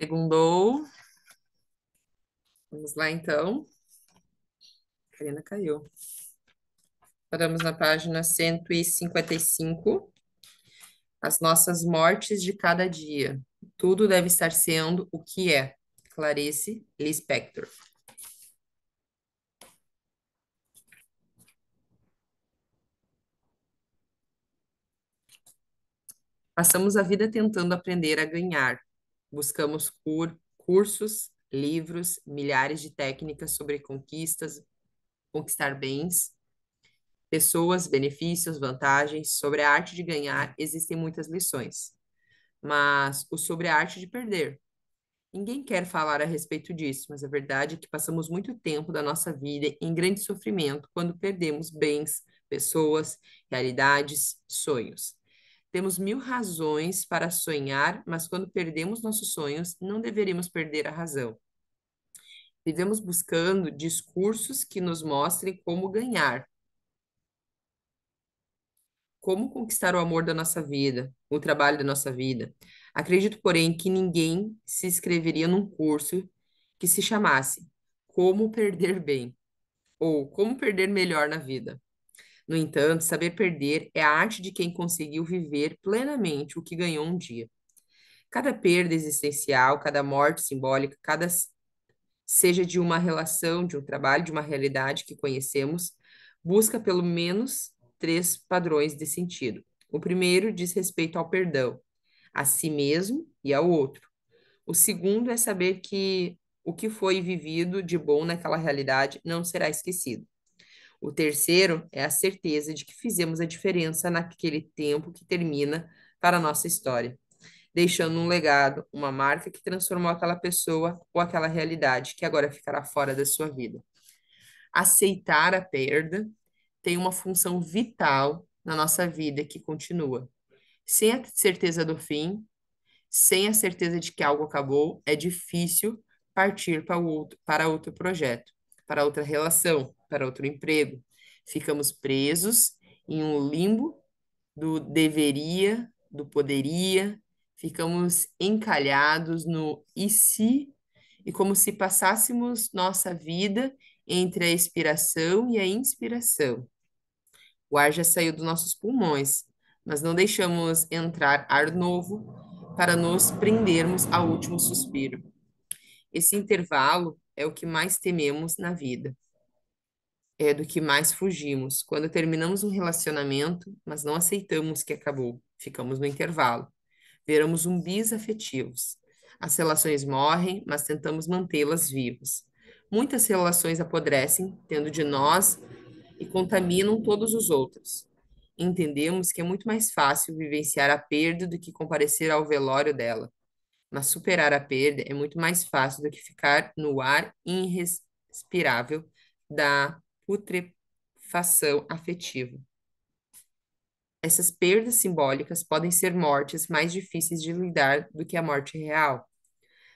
Segundou. Vamos lá, então. A Karina caiu. Paramos na página 155. As nossas mortes de cada dia. Tudo deve estar sendo o que é. Clarice Lispector. Passamos a vida tentando aprender a ganhar. Buscamos cursos, livros, milhares de técnicas sobre conquistas, conquistar bens, pessoas, benefícios, vantagens. Sobre a arte de ganhar, existem muitas lições. Mas o sobre a arte de perder. Ninguém quer falar a respeito disso, mas a verdade é que passamos muito tempo da nossa vida em grande sofrimento quando perdemos bens, pessoas, realidades, sonhos. Temos mil razões para sonhar, mas quando perdemos nossos sonhos, não deveríamos perder a razão. Vivemos buscando discursos que nos mostrem como ganhar, como conquistar o amor da nossa vida, o trabalho da nossa vida. Acredito, porém, que ninguém se inscreveria num curso que se chamasse Como Perder Bem ou Como Perder Melhor na Vida. No entanto, saber perder é a arte de quem conseguiu viver plenamente o que ganhou um dia. Cada perda existencial, cada morte simbólica, cada seja de uma relação, de um trabalho, de uma realidade que conhecemos, busca pelo menos três padrões de sentido. O primeiro diz respeito ao perdão, a si mesmo e ao outro. O segundo é saber que o que foi vivido de bom naquela realidade não será esquecido. O terceiro é a certeza de que fizemos a diferença naquele tempo que termina para a nossa história, deixando um legado, uma marca que transformou aquela pessoa ou aquela realidade que agora ficará fora da sua vida. Aceitar a perda tem uma função vital na nossa vida que continua. Sem a certeza do fim, sem a certeza de que algo acabou, é difícil partir para outro projeto, para outra relação, para outro emprego. Ficamos presos em um limbo do deveria, do poderia, ficamos encalhados no e se, e como se passássemos nossa vida entre a expiração e a inspiração. O ar já saiu dos nossos pulmões, mas não deixamos entrar ar novo para nos prendermos ao último suspiro. Esse intervalo é o que mais tememos na vida, é do que mais fugimos. Quando terminamos um relacionamento, mas não aceitamos que acabou, ficamos no intervalo. Viramos zumbis afetivos. As relações morrem, mas tentamos mantê-las vivas. Muitas relações apodrecem, tendo de nós e contaminam todos os outros. Entendemos que é muito mais fácil vivenciar a perda do que comparecer ao velório dela, mas superar a perda é muito mais fácil do que ficar no ar irrespirável da putrefação afetiva. Essas perdas simbólicas podem ser mortes mais difíceis de lidar do que a morte real.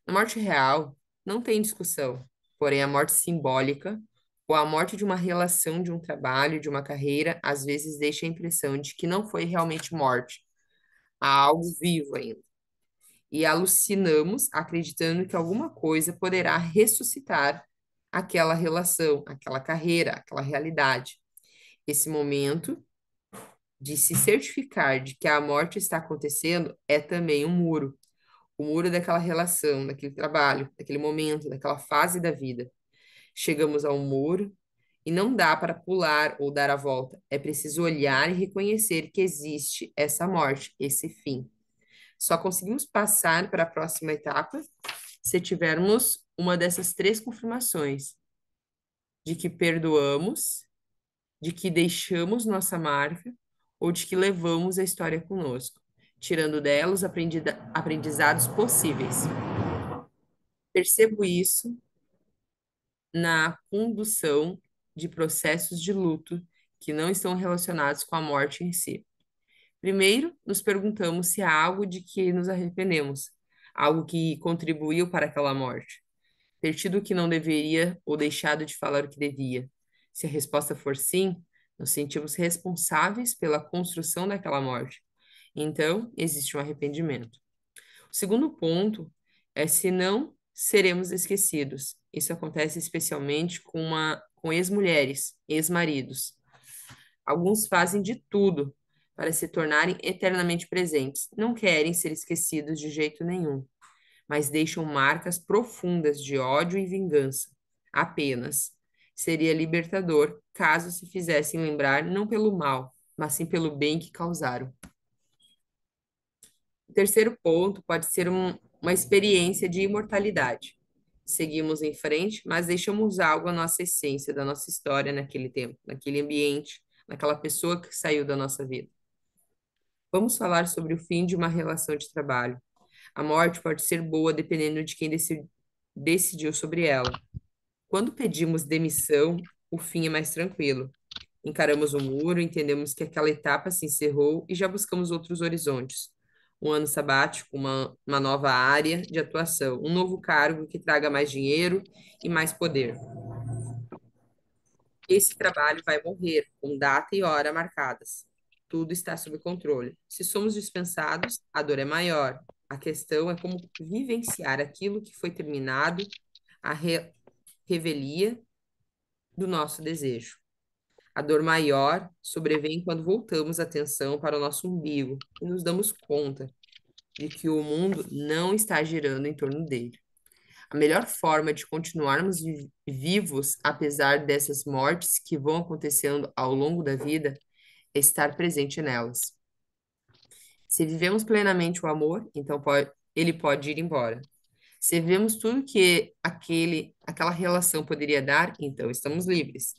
Na morte real, não tem discussão, porém a morte simbólica ou a morte de uma relação, de um trabalho, de uma carreira, às vezes deixa a impressão de que não foi realmente morte, há algo vivo ainda. E alucinamos acreditando que alguma coisa poderá ressuscitar aquela relação, aquela carreira, aquela realidade. Esse momento de se certificar de que a morte está acontecendo é também um muro. O muro daquela relação, daquele trabalho, daquele momento, daquela fase da vida. Chegamos ao muro e não dá para pular ou dar a volta. É preciso olhar e reconhecer que existe essa morte, esse fim. Só conseguimos passar para a próxima etapa se tivermos uma dessas três confirmações: de que perdoamos, de que deixamos nossa marca ou de que levamos a história conosco, tirando dela os aprendizados possíveis. Percebo isso na condução de processos de luto que não estão relacionados com a morte em si. Primeiro, nos perguntamos se há algo de que nos arrependemos, algo que contribuiu para aquela morte, ter tido o que não deveria ou deixado de falar o que devia. Se a resposta for sim, nos sentimos responsáveis pela construção daquela morte. Então, existe um arrependimento. O segundo ponto Senão, seremos esquecidos. Isso acontece especialmente com ex-mulheres, ex-maridos. Alguns fazem de tudo para se tornarem eternamente presentes. Não querem ser esquecidos de jeito nenhum, mas deixam marcas profundas de ódio e vingança. Apenas. Seria libertador caso se fizessem lembrar não pelo mal, mas sim pelo bem que causaram. O terceiro ponto pode ser uma experiência de imortalidade. Seguimos em frente, mas deixamos algo à nossa essência, da nossa história naquele tempo, naquele ambiente, naquela pessoa que saiu da nossa vida. Vamos falar sobre o fim de uma relação de trabalho. A morte pode ser boa dependendo de quem decidiu sobre ela. Quando pedimos demissão, o fim é mais tranquilo. Encaramos o muro, entendemos que aquela etapa se encerrou e já buscamos outros horizontes. Um ano sabático, uma nova área de atuação, um novo cargo que traga mais dinheiro e mais poder. Esse trabalho vai morrer, com data e hora marcadas. Tudo está sob controle. Se somos dispensados, a dor é maior. A questão é como vivenciar aquilo que foi terminado, a revelia do nosso desejo. A dor maior sobrevém quando voltamos a atenção para o nosso umbigo e nos damos conta de que o mundo não está girando em torno dele. A melhor forma de continuarmos vivos, apesar dessas mortes que vão acontecendo ao longo da vida, é estar presente nelas. Se vivemos plenamente o amor, então ele pode ir embora. Se vivemos tudo que aquela relação poderia dar, então estamos livres.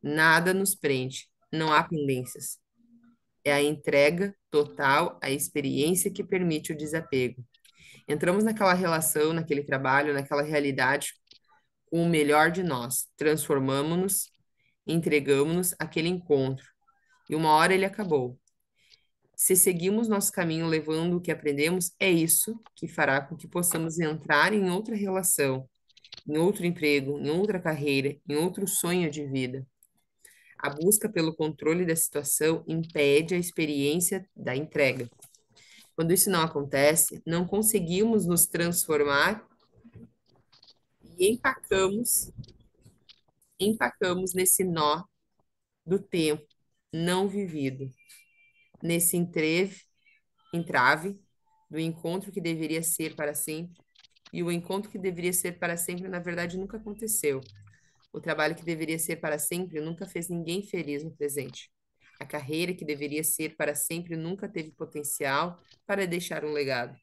Nada nos prende, não há pendências. É a entrega total, a experiência que permite o desapego. Entramos naquela relação, naquele trabalho, naquela realidade com o melhor de nós. Transformamos-nos, entregamos-nos àquele encontro. E uma hora ele acabou. Se seguimos nosso caminho levando o que aprendemos, é isso que fará com que possamos entrar em outra relação, em outro emprego, em outra carreira, em outro sonho de vida. A busca pelo controle da situação impede a experiência da entrega. Quando isso não acontece, não conseguimos nos transformar e empacamos nesse nó do tempo não vivido, nesse entrave do encontro que deveria ser para sempre, e o encontro que deveria ser para sempre, na verdade, nunca aconteceu. O trabalho que deveria ser para sempre nunca fez ninguém feliz no presente. A carreira que deveria ser para sempre nunca teve potencial para deixar um legado.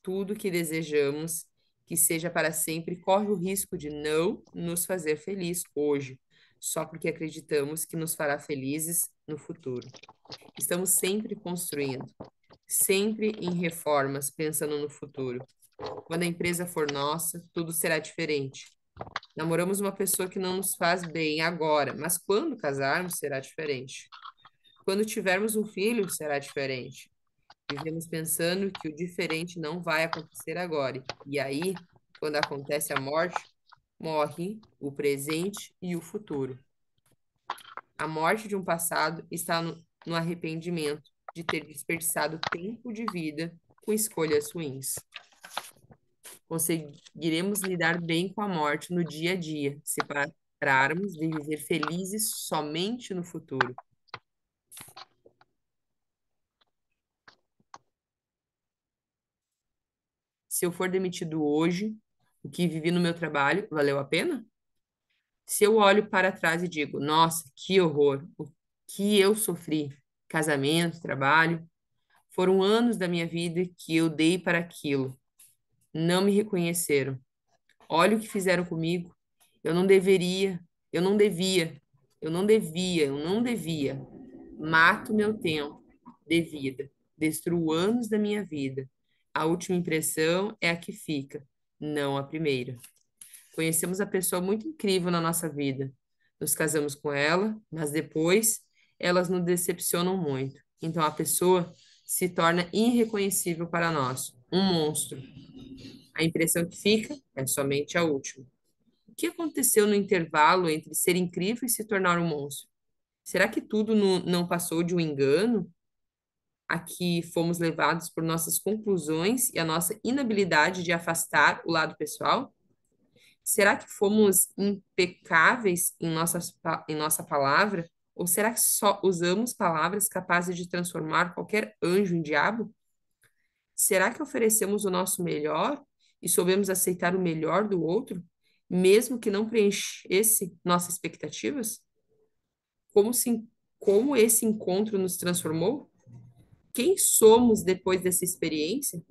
Tudo que desejamos que seja para sempre corre o risco de não nos fazer feliz hoje, só porque acreditamos que nos fará felizes no futuro. Estamos sempre construindo, sempre em reformas, pensando no futuro. Quando a empresa for nossa, tudo será diferente. Namoramos uma pessoa que não nos faz bem agora, mas quando casarmos será diferente. Quando tivermos um filho, será diferente. Vivemos pensando que o diferente não vai acontecer agora. E aí, quando acontece a morte, morre o presente e o futuro. A morte de um passado está no arrependimento de ter desperdiçado tempo de vida com escolhas ruins. Conseguiremos lidar bem com a morte no dia a dia, se pararmos de viver felizes somente no futuro. Se eu for demitido hoje, o que vivi no meu trabalho valeu a pena? Se eu olho para trás e digo, nossa, que horror, o que eu sofri, casamento, trabalho, foram anos da minha vida que eu dei para aquilo, não me reconheceram. Olha o que fizeram comigo. Eu não deveria, eu não devia, eu não devia, eu não devia. Mato meu tempo de vida, destruo anos da minha vida. A última impressão é a que fica, não a primeira. Conhecemos a pessoa muito incrível na nossa vida. Nos casamos com ela, mas depois elas nos decepcionam muito. Então a pessoa se torna irreconhecível para nós, um monstro. A impressão que fica é somente a última. O que aconteceu no intervalo entre ser incrível e se tornar um monstro? Será que tudo não passou de um engano? a que fomos levados por nossas conclusões e a nossa inabilidade de afastar o lado pessoal? Será que fomos impecáveis em nossa palavra? Ou será que só usamos palavras capazes de transformar qualquer anjo em diabo? Será que oferecemos o nosso melhor e soubemos aceitar o melhor do outro, mesmo que não preenchesse nossas expectativas? Como se, como esse encontro nos transformou? Quem somos depois dessa experiência?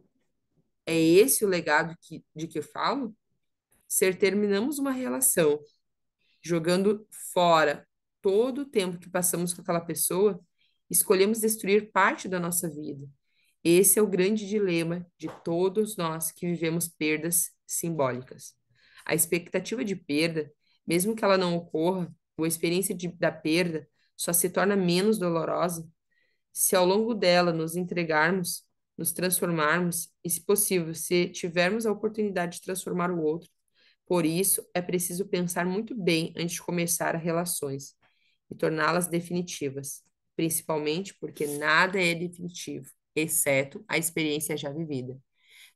É esse o legado de que eu falo? Ser terminamos uma relação, jogando fora todo o tempo que passamos com aquela pessoa, escolhemos destruir parte da nossa vida. Esse é o grande dilema de todos nós que vivemos perdas simbólicas. A expectativa de perda, mesmo que ela não ocorra, ou a experiência da perda, só se torna menos dolorosa se ao longo dela nos entregarmos, nos transformarmos e, se possível, se tivermos a oportunidade de transformar o outro. Por isso, é preciso pensar muito bem antes de começar relações e torná-las definitivas, principalmente porque nada é definitivo, exceto a experiência já vivida.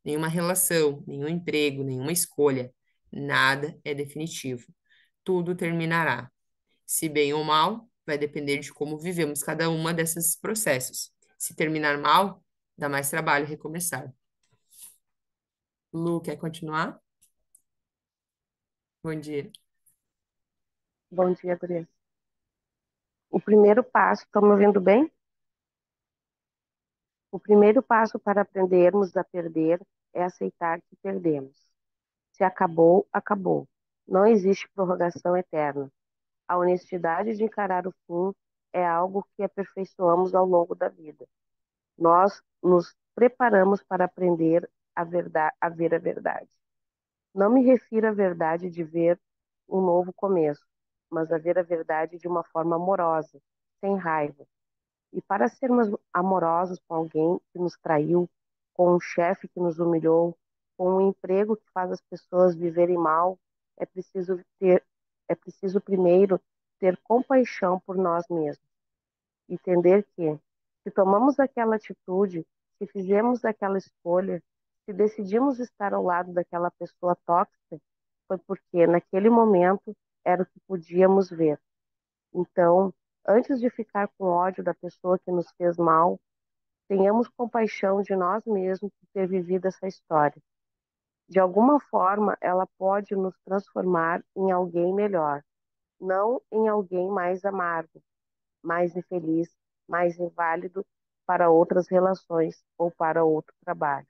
Nenhuma relação, nenhum emprego, nenhuma escolha, nada é definitivo. Tudo terminará. Se bem ou mal, vai depender de como vivemos cada uma desses processos. Se terminar mal, dá mais trabalho recomeçar. Lu, quer continuar? Bom dia. Bom dia, Gurias. O primeiro passo, estão me ouvindo bem? O primeiro passo para aprendermos a perder é aceitar que perdemos. Se acabou, acabou. Não existe prorrogação eterna. A honestidade de encarar o fim é algo que aperfeiçoamos ao longo da vida. Nós nos preparamos para aprender a ver a verdade. Não me refiro à verdade de ver um novo começo, mas a ver a verdade de uma forma amorosa, sem raiva. E para sermos amorosos com alguém que nos traiu, com um chefe que nos humilhou, com um emprego que faz as pessoas viverem mal, é preciso ter, é preciso primeiro ter compaixão por nós mesmos. Entender que, se tomamos aquela atitude, se fizemos aquela escolha, se decidimos estar ao lado daquela pessoa tóxica, foi porque naquele momento era o que podíamos ver. Então, antes de ficar com ódio da pessoa que nos fez mal, tenhamos compaixão de nós mesmos por ter vivido essa história. De alguma forma, ela pode nos transformar em alguém melhor, não em alguém mais amargo, mais infeliz, mais inválido para outras relações ou para outro trabalho.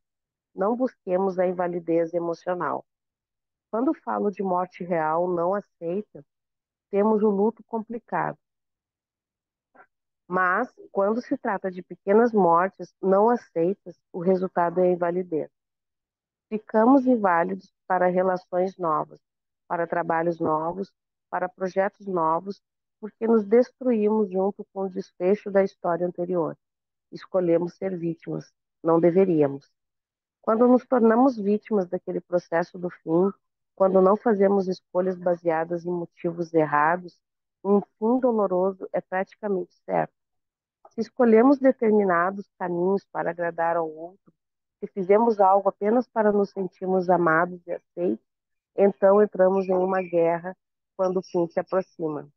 Não busquemos a invalidez emocional. Quando falo de morte real não aceita, temos o luto complicado. Mas, quando se trata de pequenas mortes não aceitas, o resultado é a invalidez. Ficamos inválidos para relações novas, para trabalhos novos, para projetos novos, porque nos destruímos junto com o desfecho da história anterior. Escolhemos ser vítimas, não deveríamos. Quando nos tornamos vítimas daquele processo do fim, quando não fazemos escolhas baseadas em motivos errados, um fim doloroso é praticamente certo. Se escolhemos determinados caminhos para agradar ao outro, se fizemos algo apenas para nos sentirmos amados e aceitos, então entramos em uma guerra quando o fim se aproxima.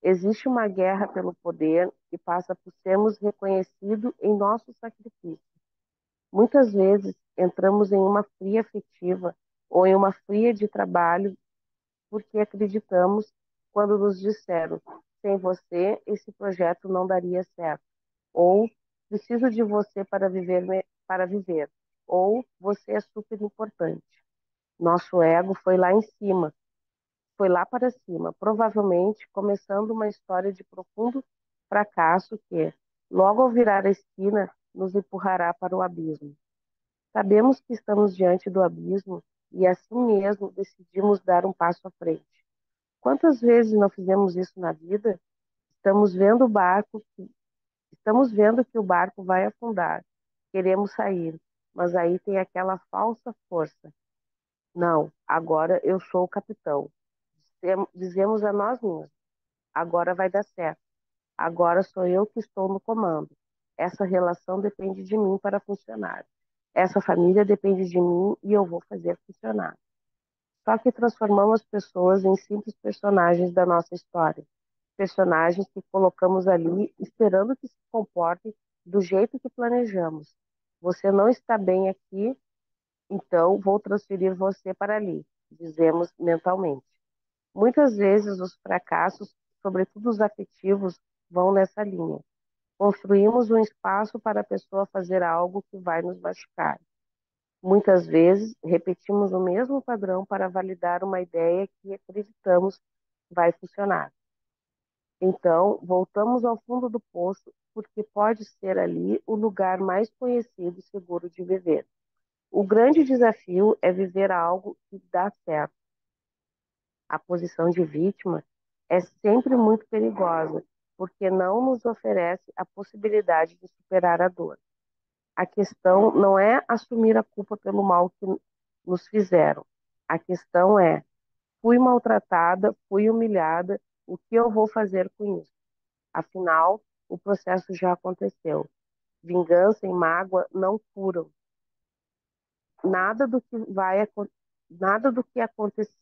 Existe uma guerra pelo poder que passa por sermos reconhecidos em nosso sacrifício. Muitas vezes entramos em uma fria afetiva ou em uma fria de trabalho porque acreditamos quando nos disseram: sem você, esse projeto não daria certo. Ou preciso de você para viver. Ou você é super importante. Nosso ego foi lá em cima, foi lá para cima, provavelmente começando uma história de profundo fracasso que, logo ao virar a esquina, nos empurrará para o abismo. Sabemos que estamos diante do abismo e assim mesmo decidimos dar um passo à frente. Quantas vezes não fizemos isso na vida? Estamos vendo o barco, estamos vendo que o barco vai afundar. Queremos sair, mas aí tem aquela falsa força. Não, agora eu sou o capitão. Dizemos a nós mesmos, agora vai dar certo. Agora sou eu que estou no comando. Essa relação depende de mim para funcionar. Essa família depende de mim e eu vou fazer funcionar. Só que transformamos as pessoas em simples personagens da nossa história. Personagens que colocamos ali esperando que se comportem do jeito que planejamos. Você não está bem aqui, então vou transferir você para ali, dizemos mentalmente. Muitas vezes os fracassos, sobretudo os afetivos, vão nessa linha. Construímos um espaço para a pessoa fazer algo que vai nos machucar. Muitas vezes repetimos o mesmo padrão para validar uma ideia que acreditamos vai funcionar. Então, voltamos ao fundo do poço, porque pode ser ali o lugar mais conhecido e seguro de viver. O grande desafio é viver algo que dá certo. A posição de vítima é sempre muito perigosa, porque não nos oferece a possibilidade de superar a dor. A questão não é assumir a culpa pelo mal que nos fizeram. A questão é: fui maltratada, fui humilhada, o que eu vou fazer com isso? Afinal, o processo já aconteceu. Vingança e mágoa não curam. Nada do que vai nada do que acontecer,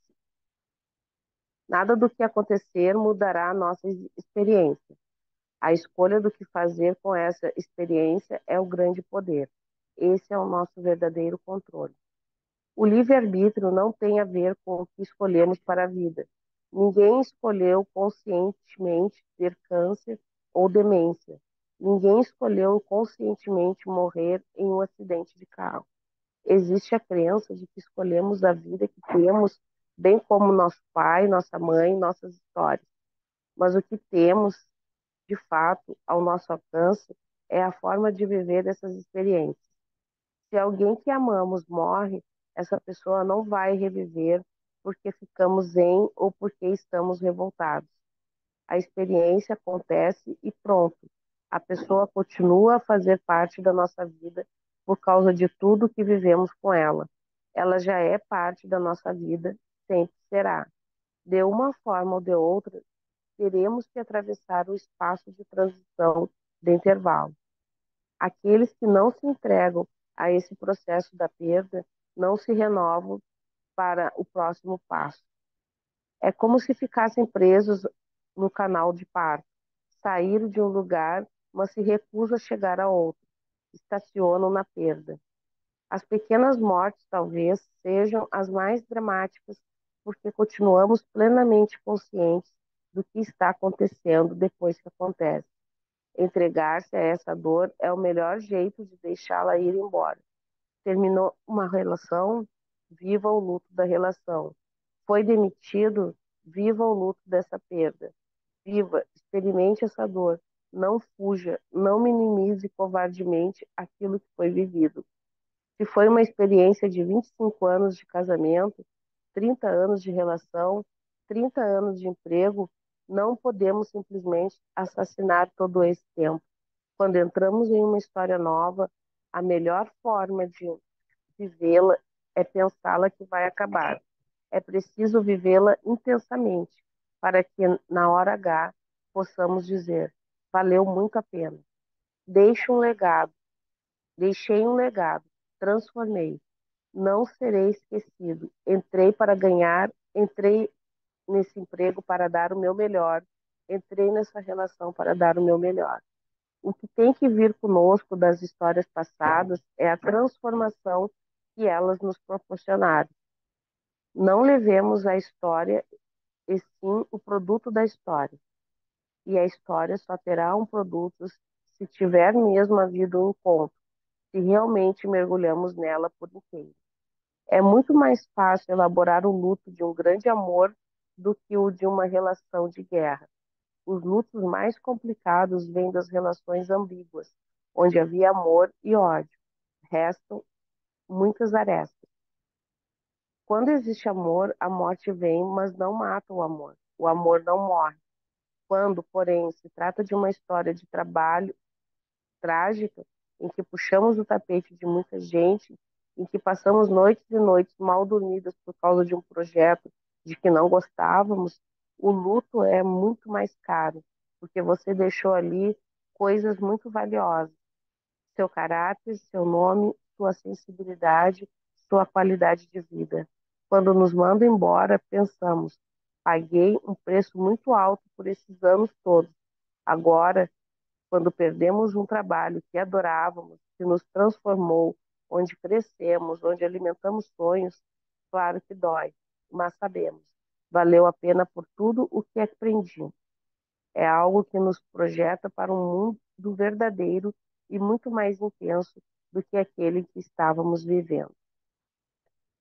nada do que acontecer mudará a nossa experiência. A escolha do que fazer com essa experiência é o grande poder. Esse é o nosso verdadeiro controle. O livre-arbítrio não tem a ver com o que escolhemos para a vida. Ninguém escolheu conscientemente ter câncer ou demência. Ninguém escolheu conscientemente morrer em um acidente de carro. Existe a crença de que escolhemos a vida que temos, bem como nosso pai, nossa mãe, nossas histórias. Mas o que temos, de fato, ao nosso alcance, é a forma de viver essas experiências. Se alguém que amamos morre, essa pessoa não vai reviver porque ficamos zen ou porque estamos revoltados. A experiência acontece e pronto. A pessoa continua a fazer parte da nossa vida por causa de tudo que vivemos com ela. Ela já é parte da nossa vida, sempre será. De uma forma ou de outra, teremos que atravessar o espaço de transição de intervalo. Aqueles que não se entregam a esse processo da perda não se renovam para o próximo passo. É como se ficassem presos no canal de parto. Saíram de um lugar, mas se recusam a chegar a outro. Estacionam na perda. As pequenas mortes talvez sejam as mais dramáticas, porque continuamos plenamente conscientes do que está acontecendo depois que acontece. Entregar-se a essa dor é o melhor jeito de deixá-la ir embora. Terminou uma relação, viva o luto da relação. Foi demitido, viva o luto dessa perda. Viva, experimente essa dor. Não fuja, não minimize covardemente aquilo que foi vivido. Se foi uma experiência de 25 anos de casamento, 30 anos de relação, 30 anos de emprego, não podemos simplesmente assassinar todo esse tempo. Quando entramos em uma história nova, a melhor forma de vivê-la é pensá-la que vai acabar. É preciso vivê-la intensamente para que, na hora H, possamos dizer: valeu muito a pena. Deixe um legado, deixei um legado, transformei. Não serei esquecido. Entrei para ganhar, entrei nesse emprego para dar o meu melhor, entrei nessa relação para dar o meu melhor. O que tem que vir conosco das histórias passadas é a transformação que elas nos proporcionaram. Não levemos a história, e sim o produto da história. E a história só terá um produto se tiver mesmo havido um encontro, se realmente mergulhamos nela por inteiro. É muito mais fácil elaborar o luto de um grande amor do que o de uma relação de guerra. Os lutos mais complicados vêm das relações ambíguas, onde havia amor e ódio. Restam muitas arestas. Quando existe amor, a morte vem, mas não mata o amor. O amor não morre. Quando, porém, se trata de uma história de trabalho trágica, em que puxamos o tapete de muita gente, em que passamos noites e noites mal dormidas por causa de um projeto de que não gostávamos, o luto é muito mais caro, porque você deixou ali coisas muito valiosas. seu caráter, seu nome, sua sensibilidade, sua qualidade de vida. Quando nos mandam embora, pensamos: paguei um preço muito alto por esses anos todos. Agora, quando perdemos um trabalho que adorávamos, que nos transformou, onde crescemos, onde alimentamos sonhos, claro que dói, mas sabemos, valeu a pena por tudo o que aprendi. É algo que nos projeta para um mundo verdadeiro e muito mais intenso do que aquele que estávamos vivendo.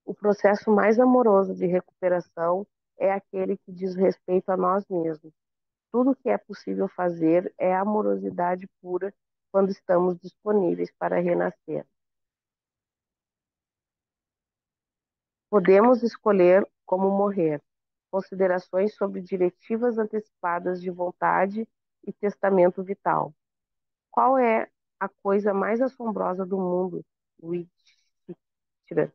O processo mais amoroso de recuperação é aquele que diz respeito a nós mesmos. Tudo o que é possível fazer é amorosidade pura quando estamos disponíveis para renascer. Podemos escolher como morrer. Considerações sobre diretivas antecipadas de vontade e testamento vital. Qual é a coisa mais assombrosa do mundo? Yudhishthira.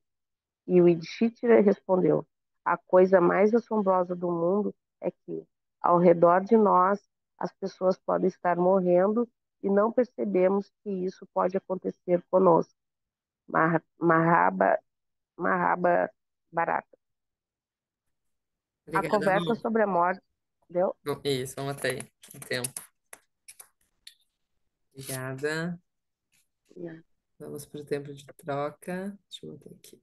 E o Yudhishthira respondeu: a coisa mais assombrosa do mundo é que, ao redor de nós, as pessoas podem estar morrendo e não percebemos que isso pode acontecer conosco. Mahaba, Mahaba Barata. A Obrigada, conversa Lu. sobre a morte. Deu? Bom, isso, vamos até aí. Um tempo. Obrigada. Vamos para o tempo de troca. Deixa eu botar aqui.